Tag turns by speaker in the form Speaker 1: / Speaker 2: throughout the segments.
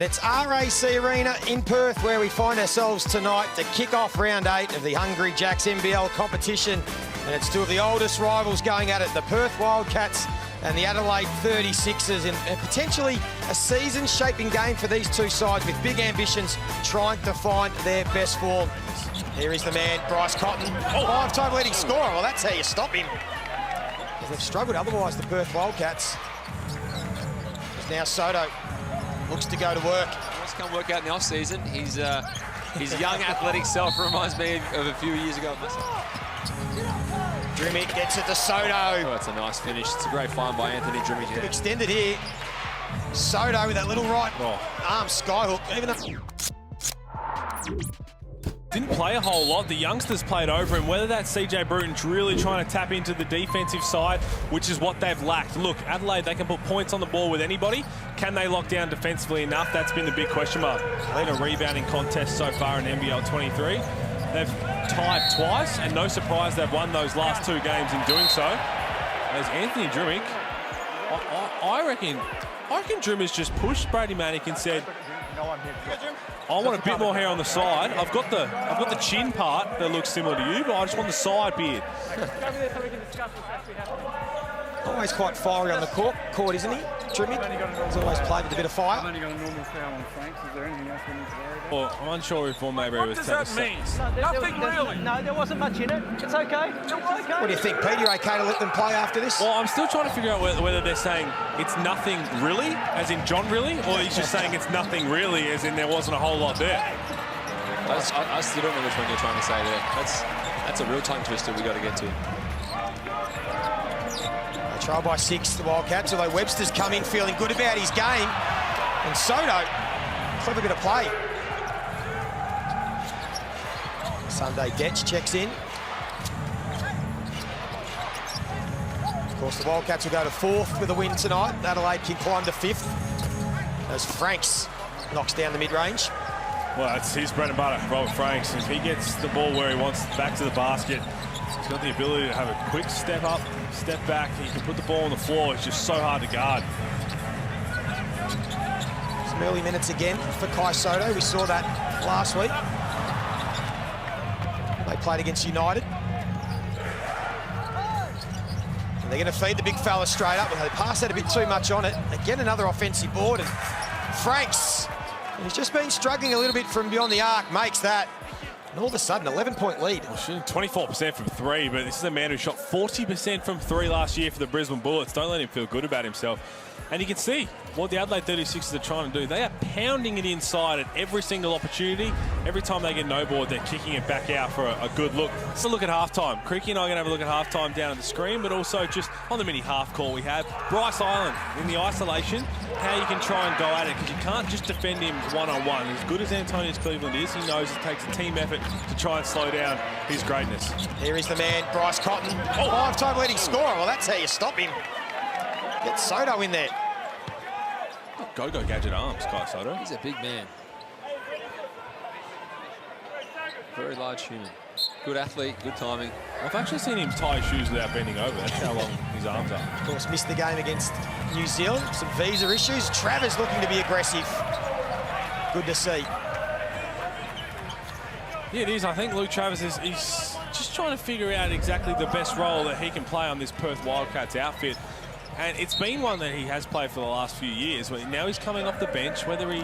Speaker 1: It's RAC Arena in Perth where we find ourselves tonight to kick off round 8 of the Hungry Jacks NBL competition. And it's two of the oldest rivals going at it, the Perth Wildcats and the Adelaide 36ers, in potentially a season-shaping game for these two sides with big ambitions trying to find their best form. Here is the man, Bryce Cotton, five-time leading scorer. Well, that's how you stop him. They've struggled otherwise, the Perth Wildcats. There's now Sotto. Looks to go to work.
Speaker 2: He wants to come work out in the off-season. His young athletic self reminds me of a few years ago.
Speaker 1: Drimmick gets it to Sotto.
Speaker 2: Oh, that's a nice finish. It's a great find by Anthony Drimmick.
Speaker 1: Yeah. Extended here. Sotto with that little right arm skyhook. Even
Speaker 3: Didn't play a whole lot. The youngsters played over him. Whether that's CJ Bruton's really trying to tap into the defensive side, which is what they've lacked. Look, Adelaide, they can put points on the ball with anybody. Can they lock down defensively enough? That's been the big question mark. Led a rebounding contest so far in NBL 23. They've tied twice, and no surprise they've won those last two games in doing so. As Anthony Drimmick, I reckon Drimmick's just pushed Brady Manick and said, I want a bit more hair on the side. I've got the chin part that looks similar to you, but I just want the side beard.
Speaker 1: always quite fiery on the court, isn't he? Drimmick. He's always played with a bit of fire.
Speaker 4: I've only got a normal foul on Franks. Is there anything else we need to worry about?
Speaker 3: Well, I'm unsure if maybe it was...
Speaker 5: What does that mean? Nothing really.
Speaker 6: No, there wasn't much in it. It's okay. It's okay.
Speaker 1: What do you think, Pete? Are you okay to let them play after this?
Speaker 3: Well, I'm still trying to figure out whether they're saying it's nothing really, as in John really, or he's just saying it's nothing really, as in there wasn't a whole lot there.
Speaker 2: I still don't know which one you're trying to say there. That's a real tongue twister we got to get to.
Speaker 1: They trail by 6, the Wildcats, although Webster's come in feeling good about his game. And Sotto, clever bit of play. Sunday Detch checks in. Of course, the Wildcats will go to 4th with a win tonight. Adelaide can climb to 5th as Franks knocks down the mid-range.
Speaker 3: Well, that's his bread and butter, Robert Franks. If he gets the ball where he wants, back to the basket, he's got the ability to have a quick step up, step back. He can put the ball on the floor. It's just so hard to guard.
Speaker 1: Some early minutes again for Kai Sotto. We saw that last week. They played against United. And they're going to feed the big fella straight up. They pass that a bit too much on it. They get another offensive board, and Franks, he's just been struggling a little bit from beyond the arc, makes that. And all of a sudden, 11-point lead.
Speaker 3: Well, shooting 24% from 3, but this is a man who shot 40% from 3 last year for the Brisbane Bullets. Don't let him feel good about himself. And you can see what the Adelaide 36ers are trying to do. They are pounding it inside at every single opportunity. Every time they get no board, they're kicking it back out for a good look. Let's look at halftime. Creaky and I are going to have a look at halftime down at the screen, but also just on the mini half call we have. Bryce Island in the isolation, how you can try and go at it, because you can't just defend him one-on-one. As good as Antonius Cleveland is, he knows it takes a team effort to try and slow down his greatness.
Speaker 1: Here is the man, Bryce Cotton. 5-time leading scorer. Well, that's how you stop him. Get Sotto in there.
Speaker 3: Go-go gadget arms, Kai Sotto.
Speaker 2: He's a big man. Very large human. Good athlete, good timing.
Speaker 3: I've actually seen him tie his shoes without bending over. That's how long his arms are.
Speaker 1: Of course, missed the game against New Zealand. Some visa issues. Travers looking to be aggressive. Good to see.
Speaker 3: Yeah, it is. I think Luke Travers he's just trying to figure out exactly the best role that he can play on this Perth Wildcats outfit. And it's been one that he has played for the last few years. Now he's coming off the bench. Whether he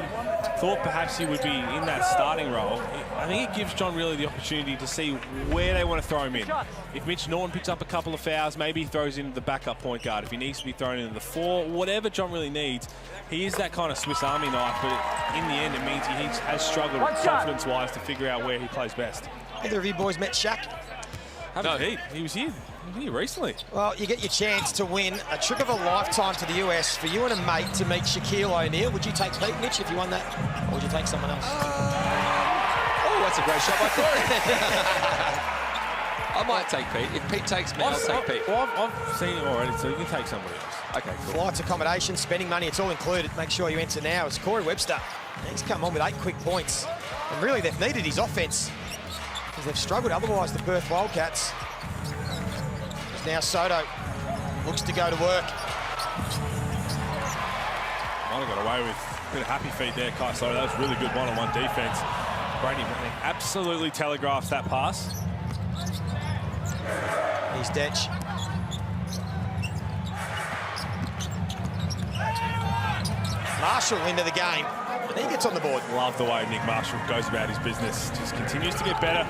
Speaker 3: thought perhaps he would be in that starting role, I think it gives John really the opportunity to see where they want to throw him in. If Mitch Norton picks up a couple of fouls, maybe he throws into the backup point guard. If he needs to be thrown into the 4, whatever John really needs, he is that kind of Swiss Army knife, but in the end it means he has struggled confidence-wise to figure out where he plays best.
Speaker 1: Either of you boys met Shaq?
Speaker 3: No, he was here. Here recently.
Speaker 1: Well, you get your chance to win a trip of a lifetime to the US for you and a mate to meet Shaquille O'Neal. Would you take Pete, Mitch, if you won that? Or would you take someone else?
Speaker 2: Oh, that's a great shot by Corey. I might take Pete. If Pete takes me, I'll take Pete.
Speaker 3: Well, I've seen him already, so you can take somebody else.
Speaker 2: Okay, cool.
Speaker 1: Flights, accommodation, spending money, it's all included. Make sure you enter now. It's Corey Webster. He's come on with 8 quick points. And really, they've needed his offense because they've struggled otherwise, the Perth Wildcats. Now Sotto looks to go to work.
Speaker 3: Might have got away with Bit of happy feet there, Kai Sotto. That was really good one-on-one defense. Brady Manning absolutely telegraphs that pass.
Speaker 1: Here's Detch. Marshall into the game. And he gets on the board.
Speaker 3: Love the way Nick Marshall goes about his business. Just continues to get better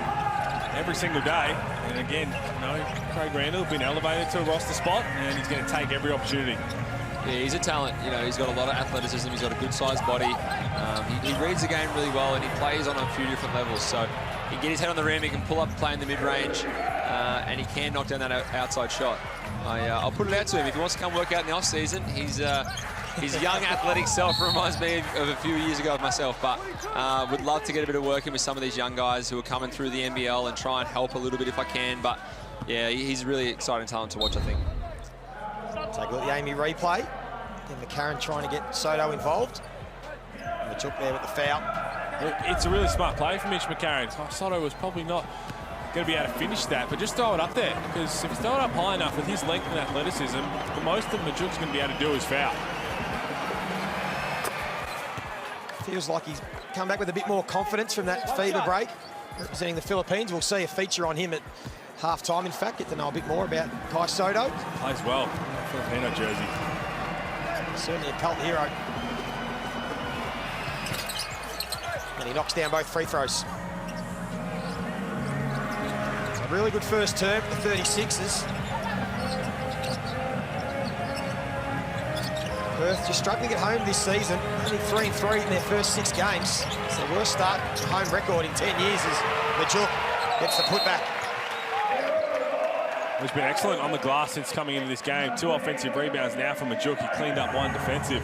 Speaker 3: every single day. And again, you know, Craig Randall been elevated to a roster spot, and he's going to take every opportunity.
Speaker 2: Yeah, he's a talent. You know, he's got a lot of athleticism. He's got a good-sized body. He reads the game really well, and he plays on a few different levels. So he can get his head on the rim, he can pull up, play in the mid-range, and he can knock down that outside shot. I'll put it out to him. If he wants to come work out in the off-season, his young athletic self reminds me of a few years ago of myself, but would love to get a bit of working with some of these young guys who are coming through the NBL and try and help a little bit if I can. But yeah, he's a really exciting talent to watch, I think.
Speaker 1: Take a look at the Amy replay. Then McCarron trying to get Sotto involved. And the chook there with the foul.
Speaker 3: It's a really smart play from Mitch McCarron. Sotto was probably not going to be able to finish that, but just throw it up there, because if you throw it up high enough with his length and athleticism, the most that Majook's going to be able to do is foul.
Speaker 1: Feels like he's come back with a bit more confidence from that fever break. Representing the Philippines, we'll see a feature on him at half-time. In fact, get to know a bit more about Kai Sotto.
Speaker 3: Plays well, Filipino jersey.
Speaker 1: Certainly a cult hero. And he knocks down both free throws. It's a really good first term for the 36ers. Perth just struggling at home this season. Only 3-3 in their first 6 games. It's their worst start to home record in 10 years as Majook gets the putback.
Speaker 3: He's been excellent on the glass since coming into this game. 2 offensive rebounds now from Majook. He cleaned up 1 defensive.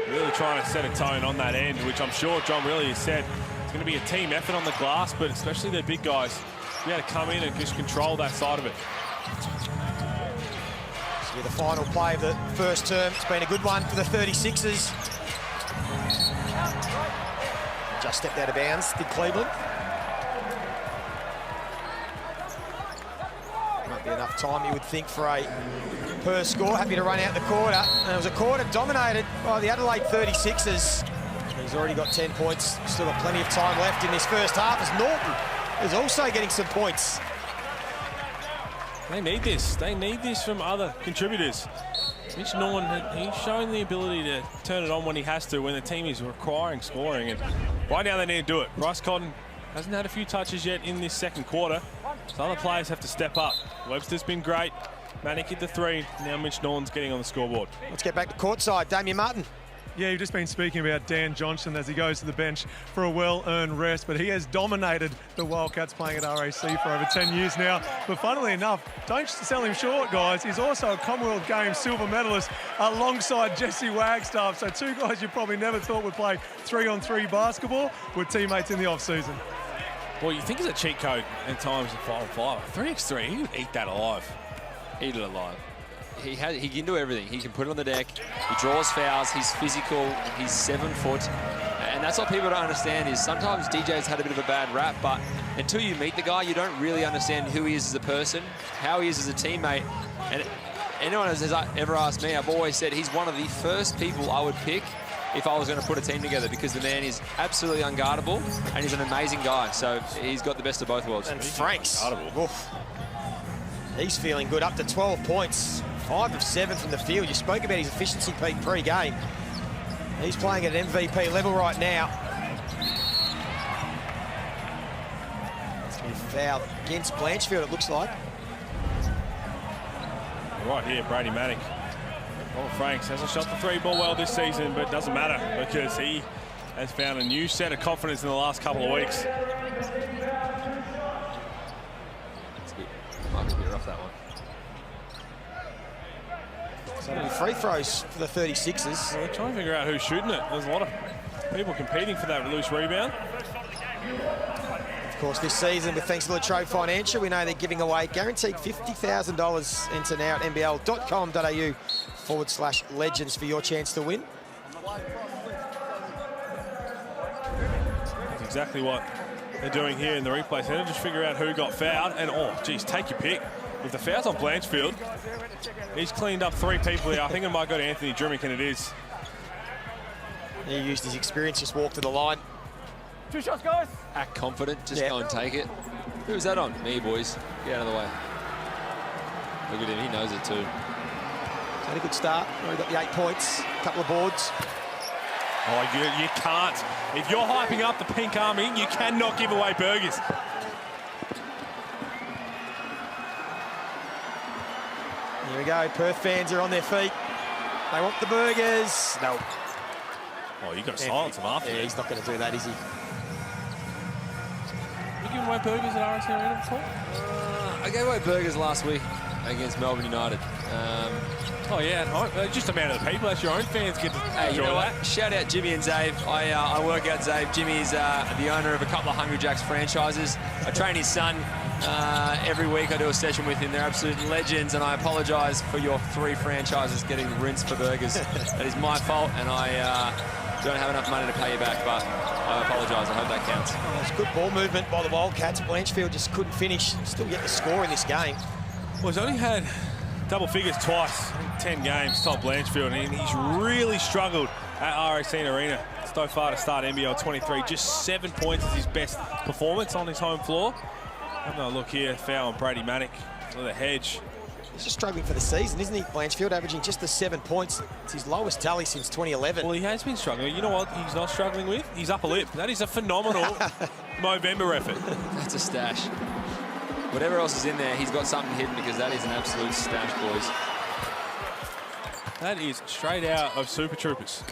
Speaker 3: Really trying to set a tone on that end, which I'm sure John really has said it's going to be a team effort on the glass, but especially their big guys. Be able to come in and just control that side of it.
Speaker 1: This will be the final play of the first term. It's been a good one for the 36ers. Just stepped out of bounds, did Cleveland. Might be enough time, you would think, for a Perth score. Happy to run out the quarter. And it was a quarter dominated by the Adelaide 36ers. He's already got 10 points. Still got plenty of time left in this first half as Norton is also getting some points.
Speaker 3: They need this. They need this from other contributors. Mitch Norton, he's shown the ability to turn it on when he has to, when the team is requiring scoring. And right now they need to do it. Bryce Cotton hasn't had a few touches yet in this second quarter. So other players have to step up. Webster's been great. Manick hit the 3. Now Mitch Norton's getting on the scoreboard.
Speaker 1: Let's get back to courtside. Damian Martin.
Speaker 7: Yeah, you've just been speaking about Dan Johnson as he goes to the bench for a well-earned rest, but he has dominated the Wildcats playing at RAC for over 10 years now. But funnily enough, don't sell him short, guys. He's also a Commonwealth Games silver medalist alongside Jesse Wagstaff. So 2 guys you probably never thought would play 3-on-3 basketball were teammates in the off-season.
Speaker 3: Well, you think he's a cheat code at times at 5-on-5. 3x3, he would eat that alive.
Speaker 2: Eat it alive. He can do everything. He can put it on the deck. He draws fouls. He's physical. He's 7 foot. And that's what people don't understand is sometimes DJ's had a bit of a bad rap, but until you meet the guy, you don't really understand who he is as a person, how he is as a teammate. And anyone who's ever asked me, I've always said he's one of the first people I would pick if I was going to put a team together, because the man is absolutely unguardable and he's an amazing guy. So he's got the best of both worlds.
Speaker 1: And Franks. Oof. He's feeling good, up to 12 points. 5 of 7 from the field. You spoke about his efficiency peak pre-game. He's playing at an MVP level right now. It's going to be fouled against Blanchfield, it looks like.
Speaker 3: Right here, Brady Manning. Robert Franks hasn't shot the 3-ball well this season, but it doesn't matter because he has found a new set of confidence in the last couple of weeks.
Speaker 2: Might be a bit rough, that one.
Speaker 1: So it'll be free throws for the 36ers.
Speaker 3: Well, we're trying to figure out who's shooting it. There's a lot of people competing for that loose rebound.
Speaker 1: Of course, this season, with thanks to Latrobe Financial, we know they're giving away guaranteed $50,000. Enter now at nbl.com.au/legends for your chance to win.
Speaker 3: That's exactly what they're doing here in the replay center. Just figure out who got fouled. And, oh, geez, take your pick. With the fouls on Blanchfield, he's cleaned up 3 people here. I think it might go to Anthony Drimmick, and it is.
Speaker 1: He used his experience, just walked to the line.
Speaker 4: 2 shots, guys.
Speaker 2: Act confident, just go and take it. Who's that on? Me, boys. Get out of the way. Look at him, he knows it too.
Speaker 1: Had a good start. Already got the 8 points, a couple of boards.
Speaker 3: Oh, you can't. If you're hyping up the Pink Army, you cannot give away burgers.
Speaker 1: Here we go, Perth fans are on their feet. They want the burgers. No.
Speaker 3: Oh, you've got to silence him after.
Speaker 1: Yeah, he's not going to do that, is he?
Speaker 3: You giving away burgers at RSC Arena before?
Speaker 2: I gave away burgers last week against Melbourne United.
Speaker 3: Oh, yeah, just a amount of the people. That's your own fans get to enjoy
Speaker 2: you know
Speaker 3: that.
Speaker 2: what? Shout out Jimmy and Zave. I work out Zave. Jimmy's the owner of a couple of Hungry Jacks franchises. I train his son every week. I do a session with him. They're absolute legends, and I apologise for your 3 franchises getting rinsed for burgers. That is my fault, and I don't have enough money to pay you back, but I apologise. I hope that counts.
Speaker 1: Oh, it's good ball movement by the Wildcats. Blanchfield just couldn't finish. Still get the score in this game.
Speaker 3: Well, he's only had double figures twice in 10 games, Tom Blanchfield, and he's really struggled at RSC Arena so far to start NBL 23. Just 7 points is his best performance on his home floor. Have a look here, foul on Brady Manick with a hedge.
Speaker 1: He's just struggling for the season, isn't he? Blanchfield averaging just the 7 points. It's his lowest tally since 2011.
Speaker 3: Well, he has been struggling. You know what he's not struggling with? His upper lip. That is a phenomenal Movember effort.
Speaker 2: That's a stash. Whatever else is in there, he's got something hidden, because that is an absolute stash, boys.
Speaker 3: That is straight out of Super Troopers.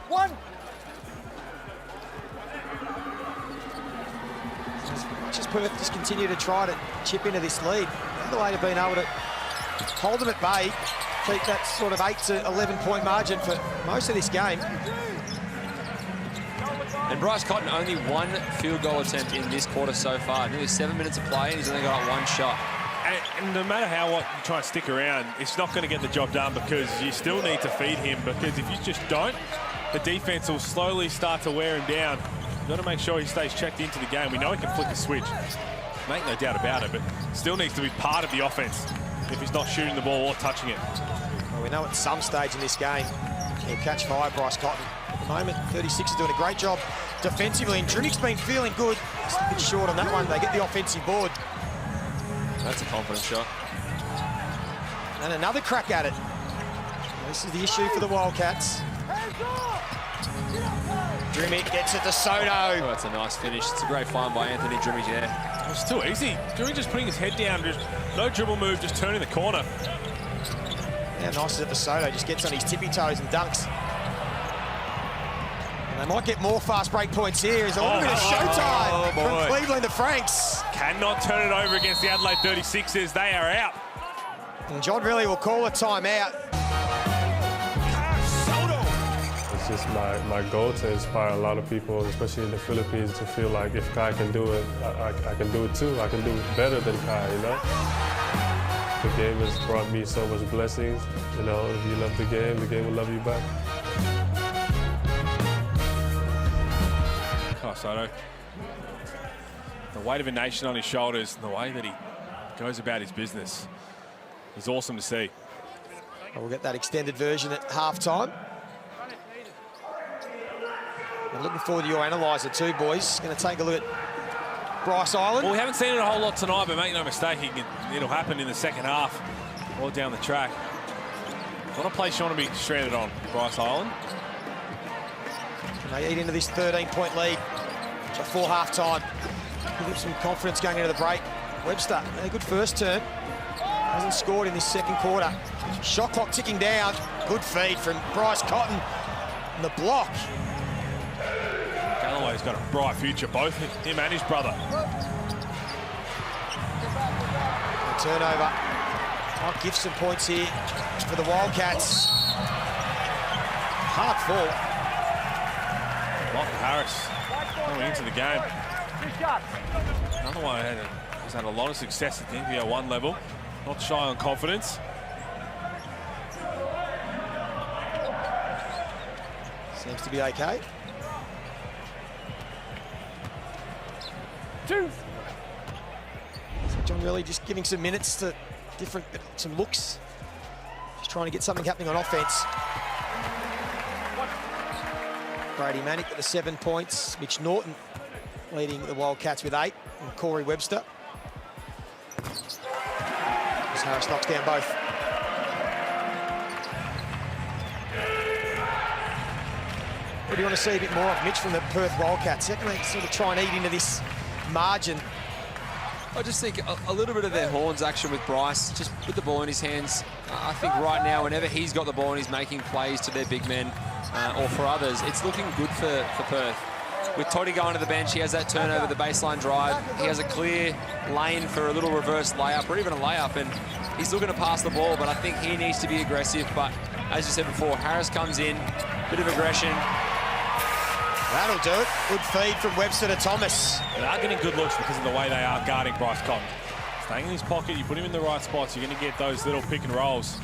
Speaker 4: 1.
Speaker 1: Just Perth just continue to try to chip into this lead. The way to being able to hold them at bay, keep that sort of 8 to 11 point margin for most of this game.
Speaker 2: And Bryce Cotton only 1 field goal attempt in this quarter so far. Nearly 7 minutes of play, and he's only got 1 shot.
Speaker 3: And no matter how you try and stick around, it's not going to get the job done, because you still need to feed him, because if you just don't, the defense will slowly start to wear him down. You've got to make sure he stays checked into the game. We know he can flick a switch. Make no doubt about it, but still needs to be part of the offense if he's not shooting the ball or touching it.
Speaker 1: Well, we know at some stage in this game he'll catch fire, Bryce Cotton. At the moment, 36 is doing a great job defensively, and Drinick's been feeling good. Just a bit short on that one. They get the offensive board.
Speaker 2: That's a confident shot.
Speaker 1: And another crack at it. This is the issue for the Wildcats. Drinick gets it to Sotto.
Speaker 2: Oh, that's a nice finish. It's a great find by Anthony Drinick there.
Speaker 3: It's too easy. Drinick just putting his head down, just no dribble move, just turning the corner.
Speaker 1: How nice is it for Sotto? Just gets on his tippy toes and dunks. And they might get more fast break points here. There's a little bit of showtime from Cleveland to Franks.
Speaker 3: Cannot turn it over against the Adelaide 36ers. They are out.
Speaker 1: And John Riley will call a timeout.
Speaker 8: It's just my goal to inspire a lot of people, especially in the Philippines, to feel like if Kai can do it, I can do it too. I can do it better than Kai, you know? The game has brought me so much blessings. You know, if you love the game will love you back.
Speaker 3: Oh, Sotto. The weight of a nation on his shoulders, and the way that he goes about his business is awesome to see.
Speaker 1: We'll get that extended version at halftime. I'm looking forward to your analyzer too, boys. Going to take a look at Bryce Island.
Speaker 3: Well, we haven't seen it a whole lot tonight, but make no mistake, it'll happen in the second half or down the track. Not a place you want to be stranded on, Bryce Island.
Speaker 1: And they eat into this 13-point lead before halftime. Give them some confidence going into the break. Webster, a good first turn. Hasn't scored in this second quarter. Shot clock ticking down. Good feed from Bryce Cotton. And the block.
Speaker 3: Galloway's got a bright future, both him and his brother.
Speaker 1: The turnover. Might give some points here for the Wildcats. Hard fall.
Speaker 3: Michael Harris coming into the game. Another one has had a lot of success at the NBL 1 level. Not shy on confidence.
Speaker 1: Seems to be okay.
Speaker 4: 2.
Speaker 1: So John Riley just giving some minutes to some looks. Just trying to get something happening on offense. Brady Manick with the 7 points. Mitch Norton leading the Wildcats with 8. And Corey Webster. As Harris knocks down both. What do you want to see a bit more of, Mitch, from the Perth Wildcats? How can they sort of try and eat into this margin?
Speaker 2: I just think a little bit of their horns action with Bryce, just put the ball in his hands. I think right now, whenever he's got the ball and he's making plays to their big men or for others, it's looking good for Perth. With Toddy going to the bench, he has that turnover, the baseline drive. He has a clear lane for a little reverse layup or even a layup, and he's looking to pass the ball, but I think he needs to be aggressive. But as you said before, Harris comes in, bit of aggression.
Speaker 1: That'll do it. Good feed from Webster to Thomas.
Speaker 3: They are getting good looks because of the way they are guarding Bryce Cotton. Staying in his pocket, you put him in the right spots, you're going to get those little pick and rolls.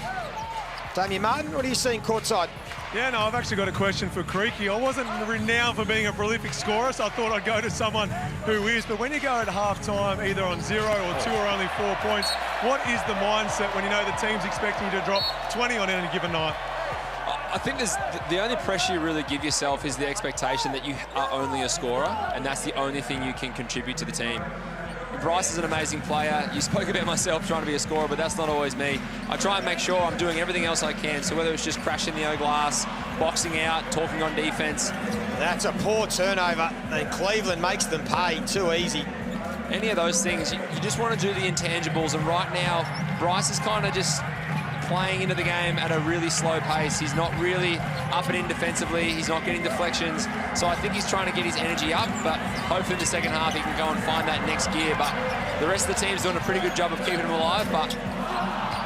Speaker 1: Damien Martin, what are you seeing courtside?
Speaker 7: Yeah, no, I've actually got a question for Creaky. I wasn't renowned for being a prolific scorer, so I thought I'd go to someone who is. But when you go at half-time, either on 0 or 2 or only 4 points, what is the mindset when you know the team's expecting you to drop 20 on any given night?
Speaker 2: I think the only pressure you really give yourself is the expectation that you are only a scorer, and that's the only thing you can contribute to the team. Bryce is an amazing player. You spoke about myself trying to be a scorer, but that's not always me. I try and make sure I'm doing everything else I can. So whether it's just crashing the O-glass, boxing out, talking on defense.
Speaker 1: That's a poor turnover, and Cleveland makes them pay. Too easy.
Speaker 2: Any of those things, you just want to do the intangibles, and right now, Bryce is kind of just playing into the game at a really slow pace. He's not really up and in defensively. He's not getting deflections. So I think he's trying to get his energy up, but hopefully in the second half he can go and find that next gear. But the rest of the team's doing a pretty good job of keeping him alive. But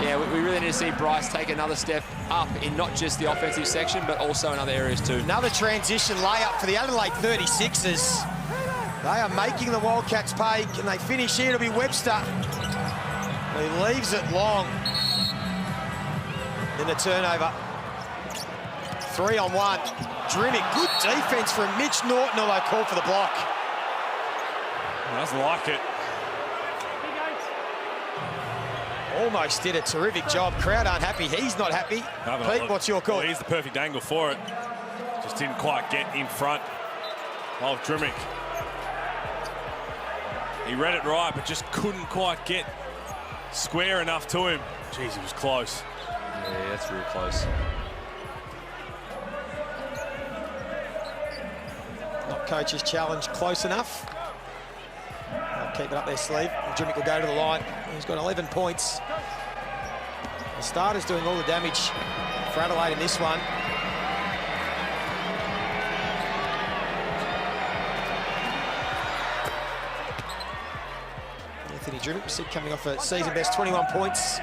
Speaker 2: yeah, we really need to see Bryce take another step up in not just the offensive section, but also in other areas too.
Speaker 1: Another transition layup for the Adelaide 36ers. They are making the Wildcats pay. Can they finish here? It'll be Webster. He leaves it long. Then the turnover. 3-on-1. Drimmick, good defense from Mitch Norton, although called for the block.
Speaker 3: He doesn't like it.
Speaker 1: Almost did a terrific job. Crowd aren't happy. He's not happy. Pete, what's your call?
Speaker 3: Well, here's the perfect angle for it. Just didn't quite get in front of Drimmick. He read it right, but just couldn't quite get square enough to him. Jeez, he was close.
Speaker 2: Yeah, that's real close.
Speaker 1: Not coach's challenge close enough. They'll keep it up their sleeve. Drimmick will go to the line. He's got 11 points. The starter's doing all the damage for Adelaide in this one. Anthony Drimmick was coming off a season-best 21 points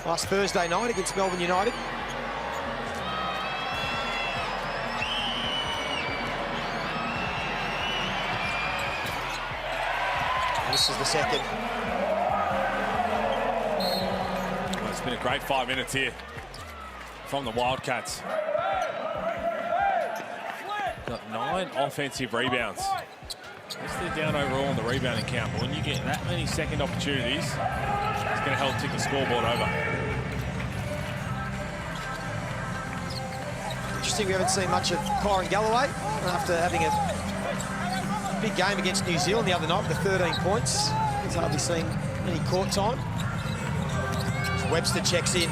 Speaker 1: last Thursday night against Melbourne United. This is the second.
Speaker 3: Well, it's been a great 5 minutes here from the Wildcats. Got 9 offensive rebounds. Yes, they're down overall on the rebounding count, but when you get that many second opportunities, it's going to help tick the scoreboard over.
Speaker 1: Interesting, we haven't seen much of Kyron Galloway after having a big game against New Zealand the other night with 13 points. He's hardly seen any court time. Webster checks in.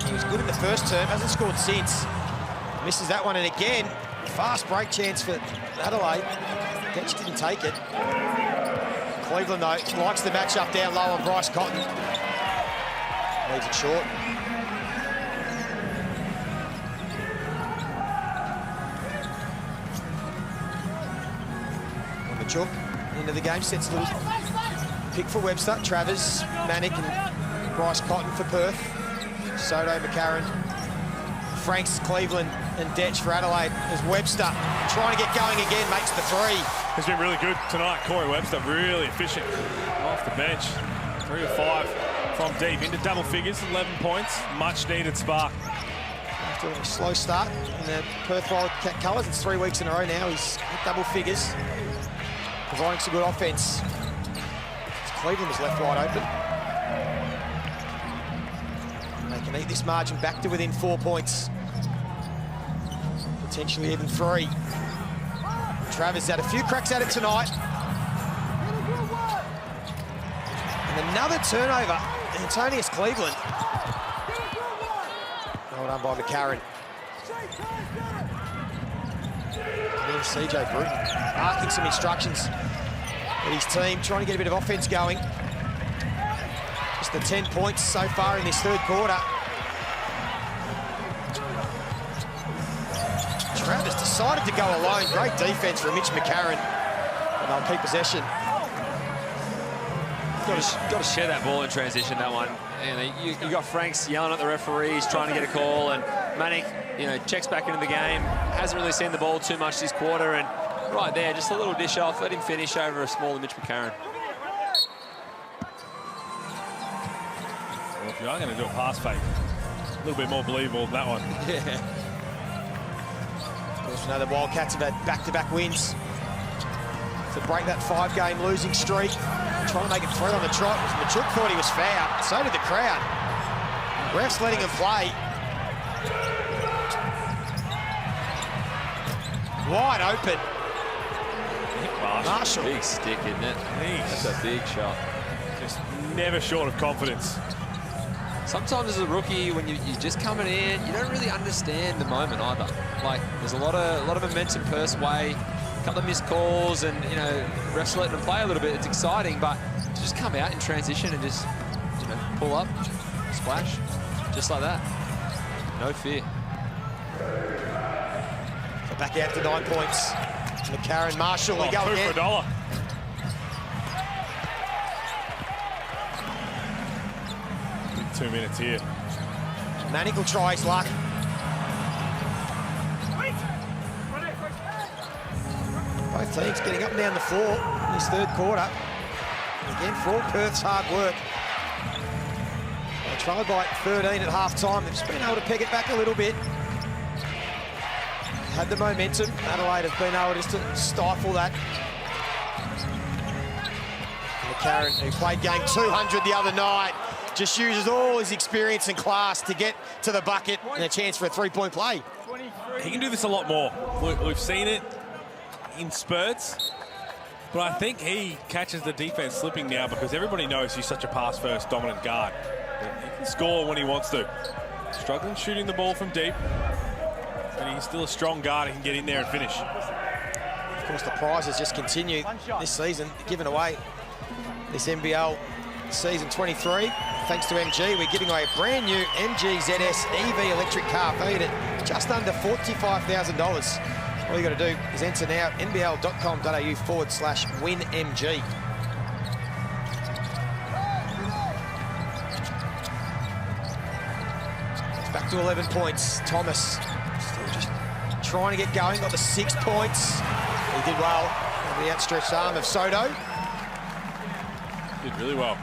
Speaker 1: He was good in the first term, hasn't scored since. Misses that one, and again, fast break chance for Adelaide. Dench didn't take it. Cleveland, though, likes the matchup down low on Bryce Cotton. Leaves it short. Chook into the game, sets a little pick for Webster. Travers, Manick and Bryce Cotton for Perth. Sotto, McCarron, Franks, Cleveland and Detch for Adelaide as Webster trying to get going again, makes the three.
Speaker 3: He's been really good tonight, Corey Webster, really efficient off the bench. 3 or 5 from deep into double figures, 11 points, much needed spark.
Speaker 1: After a slow start in the Perth Wildcat colours, it's 3 weeks in a row now, he's hit double figures. Providing some good offense. Cleveland was left wide open. And they can eat this margin back to within 4 points. Potentially even 3. Travers had a few cracks at it tonight. And another turnover. Antonius Cleveland. Well done by McCarron. There's CJ Bruton asking some instructions at his team, trying to get a bit of offense going. Just the 10 points so far in this third quarter. Travers decided to go alone. Great defense from Mitch McCarron. And they'll keep possession.
Speaker 2: Got to share that ball in transition, that one. You got Franks yelling at the referees, trying to get a call, and Manic, checks back into the game. Hasn't really seen the ball too much this quarter, and right there, just a little dish off. Let him finish over a smaller Mitch McCarron.
Speaker 3: Well, if you are going to do a pass fake, a little bit more believable than that one.
Speaker 1: Yeah. Of course, we know the Wildcats have had back-to-back wins to break that 5-game losing streak. Trying to make it 3 on the trot. Machook thought he was fouled. So did the crowd. Refs letting him play. Wide open. Marshall.
Speaker 2: Big stick, isn't it?
Speaker 3: Jeez.
Speaker 2: That's a big shot.
Speaker 3: Just never short of confidence.
Speaker 2: Sometimes as a rookie, when you're just coming in, you don't really understand the moment either. Like, there's a lot of momentum Perth's way. A couple of missed calls, and refs letting them play a little bit. It's exciting, but to just come out in transition and just pull up, splash, just like that. No fear.
Speaker 1: So back out to 9 points. McCarron, Marshall, we go
Speaker 3: 2
Speaker 1: again.
Speaker 3: for $1. Big 2 minutes here.
Speaker 1: Manic will try his luck. Both teams getting up and down the floor in this third quarter. Again, for all Perth's hard work. They tried by 13 at half-time. They've just been able to peg it back a little bit. Had the momentum. Adelaide have been able just to stifle that. McCarron, who played game 200 the other night, just uses all his experience and class to get to the bucket and a chance for a 3-point play.
Speaker 3: He can do this a lot more. We've seen it in spurts, but I think he catches the defense slipping now because everybody knows he's such a pass-first dominant guard. He can score when he wants to. Struggling shooting the ball from deep, and he's still a strong guard. He can get in there and finish.
Speaker 1: Of course, the prizes just continue this season, given away this NBL season 23. Thanks to MG, we're giving away a brand new MG ZS EV electric car valued at just under $45,000. All you got to do is enter now, nbl.com.au/winmg. It's back to 11 points. Thomas still just trying to get going, got the 6 points. He did well over the outstretched arm of Sotto.
Speaker 3: Did really well.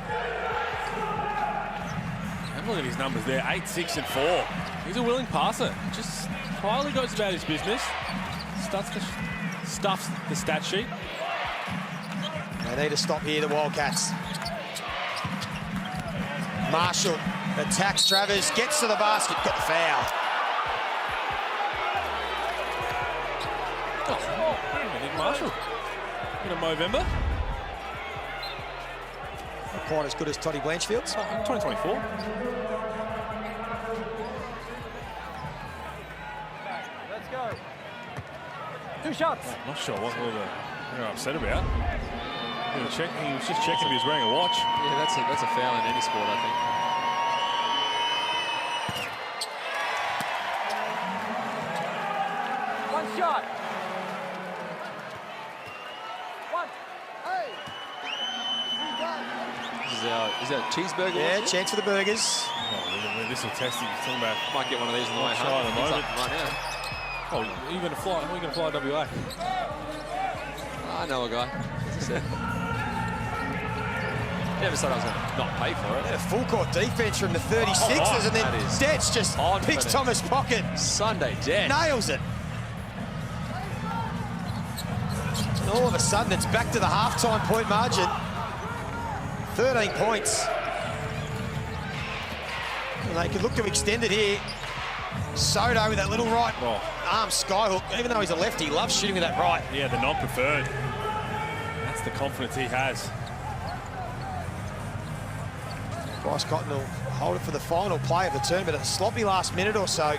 Speaker 3: And look at his numbers there, 8, 6, and 4. He's a willing passer. Just quietly goes about his business. Stuffs the stat sheet.
Speaker 1: They need to stop here, the Wildcats. Marshall attacks Travers, gets to the basket, got the foul.
Speaker 3: Oh, Nick Marshall. In a Movember.
Speaker 1: Not quite as good as Toddy Blanchfield's.
Speaker 3: 2024.
Speaker 6: Let's go. 2 shots.
Speaker 3: Not sure what they're upset about. He was just checking if he was wearing a watch.
Speaker 2: Yeah, that's a foul in any sport, I think.
Speaker 6: One shot. One. Hey.
Speaker 2: Is that cheeseburger?
Speaker 1: Yeah,
Speaker 2: watch?
Speaker 1: chance for the burgers.
Speaker 3: Oh, this will test him. He's talking about.
Speaker 2: Might get one of these on the way
Speaker 3: Shot
Speaker 2: home.
Speaker 3: at the
Speaker 2: He's
Speaker 3: moment.
Speaker 2: up right now.
Speaker 3: Oh, are you going to fly? Are you going to fly WA?
Speaker 2: I know a guy. As I said. Never said I was going to not pay for it.
Speaker 1: A full court defense from the 36ers, and
Speaker 2: that
Speaker 1: then
Speaker 2: is
Speaker 1: Stets just picks
Speaker 2: confident.
Speaker 1: Thomas' pocket,
Speaker 2: Sunday dead.
Speaker 1: nails it. And all of a sudden, it's back to the halftime point margin. 13 points. And they could look to extend it here. Sotto with that little right arm skyhook. Even though he's a lefty, he loves shooting with that right.
Speaker 3: Yeah, the non-preferred. That's the confidence he has.
Speaker 1: Bryce Cotton will hold it for the final play of the turn, but a sloppy last minute or so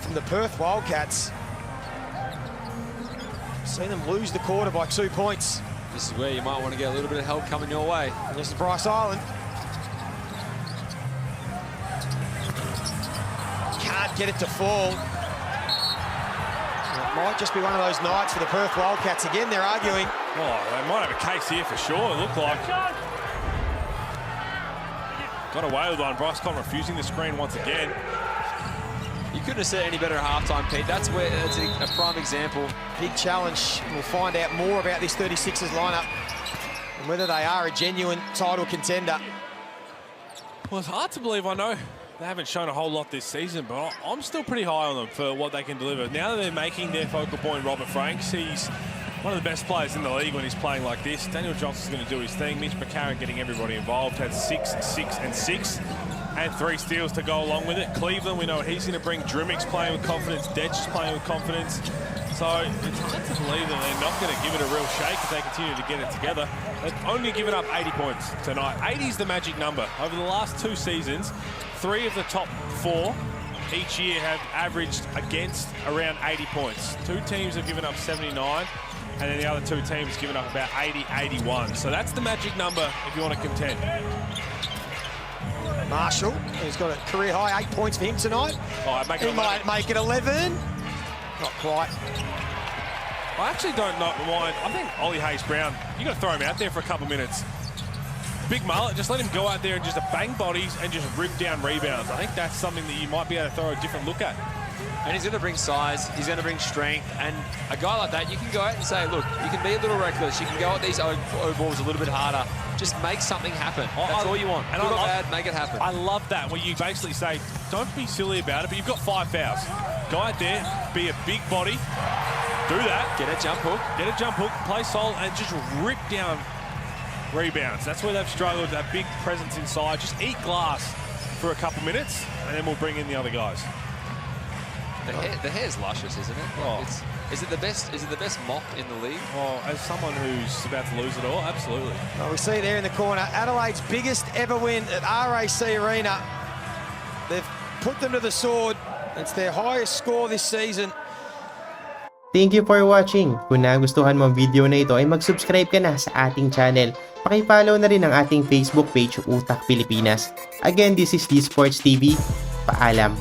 Speaker 1: from the Perth Wildcats. Seen them lose the quarter by 2 points.
Speaker 2: This is where you might want to get a little bit of help coming your way.
Speaker 1: And this is Bryce Island. Can't get it to fall. It might just be one of those nights for the Perth Wildcats. Again, they're arguing.
Speaker 3: Oh, they might have a case here for sure, it looked like. Got away with one. Bryce Cotton refusing the screen once again.
Speaker 2: You couldn't have said any better at halftime, Pete. That's a prime example.
Speaker 1: Big challenge. We'll find out more about this 36ers lineup and whether they are a genuine title contender.
Speaker 3: Well, it's hard to believe. I know they haven't shown a whole lot this season, but I'm still pretty high on them for what they can deliver. Now that they're making their focal point, Robert Franks, he's one of the best players in the league when he's playing like this. Daniel Johnson's going to do his thing. Mitch McCarron getting everybody involved. Had 6, 6, and 6. And 3 steals to go along with it. Cleveland, we know what he's going to bring. Drimmick's playing with confidence. Detch is playing with confidence. So it's hard to believe that they're not going to give it a real shake if they continue to get it together. They've only given up 80 points tonight. 80 is the magic number. Over the last 2 seasons, 3 of the top 4 each year have averaged against around 80 points. 2 teams have given up 79, and then the other 2 teams given up about 80, 81. So that's the magic number if you want to contend.
Speaker 1: Marshall, who's got a career high 8 points for him tonight.
Speaker 3: Oh,
Speaker 1: He might make it 11. Not quite.
Speaker 3: I actually don't mind. I think Ollie Hayes-Brown, you got to throw him out there for a couple minutes. Big mullet, just let him go out there and just bang bodies and just rip down rebounds. I think that's something that you might be able to throw a different look at.
Speaker 2: And he's going to bring size, he's going to bring strength, and a guy like that, you can go out and say, look, you can be a little reckless, you can go at these O balls a little bit harder, just make something happen. That's all you want. And good or bad, make it happen.
Speaker 3: I love that, where you basically say, don't be silly about it, but you've got 5 fouls. Go out there, be a big body, do that.
Speaker 2: Get a jump hook.
Speaker 3: Get a jump hook, play solid, and just rip down rebounds. That's where they've struggled, that big presence inside. Just eat glass for a couple minutes, and then we'll bring in the other guys.
Speaker 2: The hair's luscious, isn't it?
Speaker 3: Oh.
Speaker 2: Is it the best mop in the league?
Speaker 3: Oh, as someone who's about to lose it all, absolutely.
Speaker 1: Well, we see there in the corner, Adelaide's biggest ever win at RAC Arena. They've put them to the sword. It's their highest score this season.
Speaker 9: Thank you for watching. Kung nagustuhan mo ang video na ito ay mag-subscribe ka na sa ating channel. Paki-follow na rin ang ating Facebook page, Utak Pilipinas. Again, this is D Sports TV. Paalam.